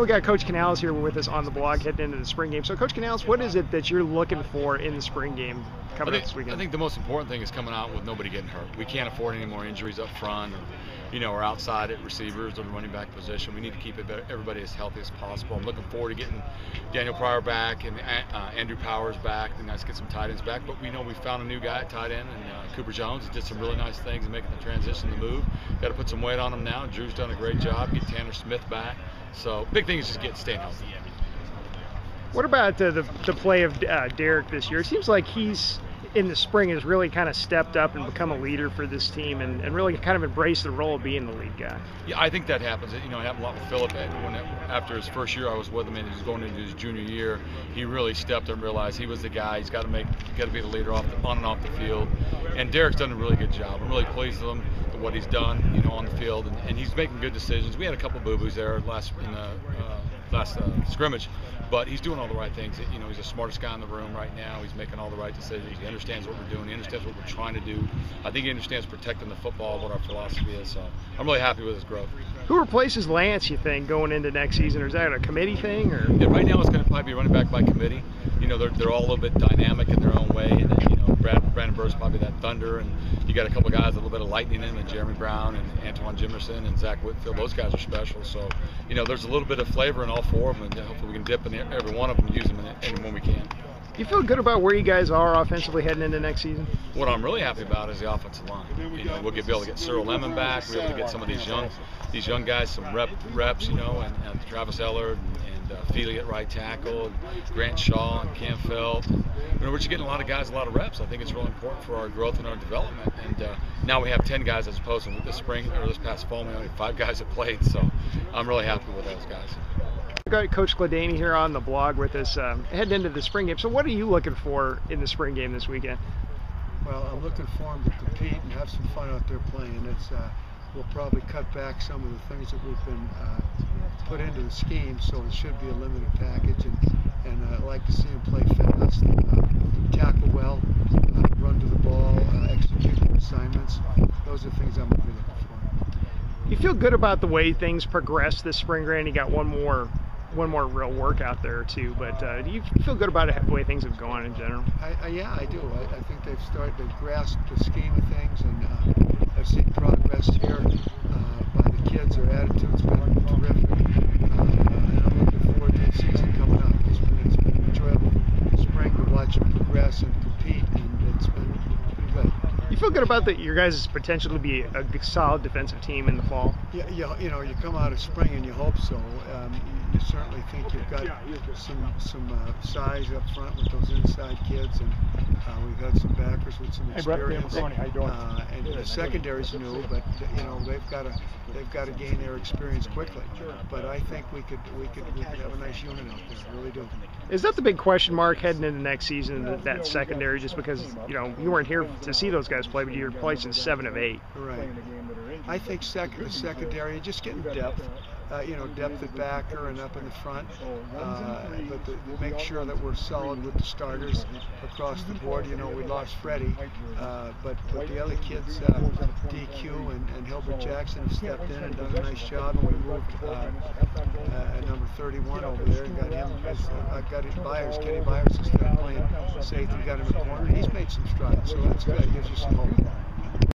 we got Coach Canales here with us on the blog heading into the spring game. So, Coach Canales, what is it that you're looking for in the spring game coming up this weekend? I think the most important thing is coming out with nobody getting hurt. We can't afford any more injuries up front, or outside at receivers or the running back position. We need to keep everybody as healthy as possible. I'm looking forward to getting Daniel Pryor back and Andrew Powers back. And nice to get some tight ends back. But we know we found a new guy at tight end, and Cooper Jones did some really nice things in making the transition, the move. Got to put some weight on him now. Drew's done a great job. Get Tanner Smith back. So big thing is just staying healthy. What about the play of Derek this year? It seems like he's in the spring has really kind of stepped up and become a leader for this team and really kind of embraced the role of being the lead guy. Yeah, I think that happens. It happened a lot with Phillip. After his first year I was with him and he was going into his junior year, he really stepped up and realized he was the guy. He's got to be the leader on and off the field. And Derek's done a really good job. I'm really pleased with him, with what he's done, on the field, and he's making good decisions. We had a couple boo-boos there last scrimmage, but he's doing all the right things. He's the smartest guy in the room right now. He's making all the right decisions. He understands what we're doing. He understands what we're trying to do. I think he understands protecting the football, what our philosophy is. So I'm really happy with his growth. Who replaces Lance, you think, going into next season? Or is that a committee thing? Or yeah, right now it's going to probably be running back by committee. They're all a little bit dynamic in their own way. And Brandon Burr's probably that thunder, and you got a couple guys, a little bit of lightning in them, Jeremy Brown and Antoine Jimerson and Zach Whitfield. Those guys are special. So, there's a little bit of flavor in all four of them, and hopefully we can dip in every one of them and use them when we can. You feel good about where you guys are offensively heading into next season? What I'm really happy about is the offensive line. We'll be able to get Cyril Lemon back. We'll be able to get some of these young guys some reps, and Travis Eller and Feely at right tackle, and Grant Shaw and Cam Felt. We're just getting a lot of guys, a lot of reps. I think it's really important for our growth and our development. And now we have 10 guys as opposed to this spring or this past fall, we only had 5 guys that played. So I'm really happy with those guys. We've got Coach Gladany here on the blog with us heading into the spring game. So what are you looking for in the spring game this weekend? Well, I'm looking for them to compete and have some fun out there playing. We'll probably cut back some of the things that we've been put into the scheme, so it should be a limited package. And I'd like to see them play fast, tackle well, run to the ball, execute assignments. Those are things I'm really looking for. You feel good about the way things progress this spring, Grant? You got one more real workout there too, but do you feel good about the way things have gone in general? Yeah, I do. I think they've started to grasp the scheme of things, and I've seen progress here by the kids. Their attitude's been terrific, and I'm looking forward to the season coming up. It's been an enjoyable spring to watch them progress and compete, and it's been good. You feel good about your guys' potential to be a solid defensive team in the fall? Yeah, you come out of spring and you hope so. You certainly think you've got some size up front with those inside kids, and we've had some backers with some experience. And the secondary's new, but they've got to gain their experience quickly. But I think we could have a nice unit out there. I really do. Is that the big question mark heading into next season? That secondary, just because you weren't here to see those guys play, but you're replacing 7 of 8. Right. I think the secondary, just getting depth. Depth at backer and up in the front, but to make sure that we're solid with the starters across the board. We lost Freddie, but the other kids, DQ and Hilbert Jackson, have stepped in and done a nice job, and we moved number 31 over there and got him. I've got his Byers. Kenny Byers is playing safety. Got him in the corner. He's made some strides, so that's good. It gives you some hope.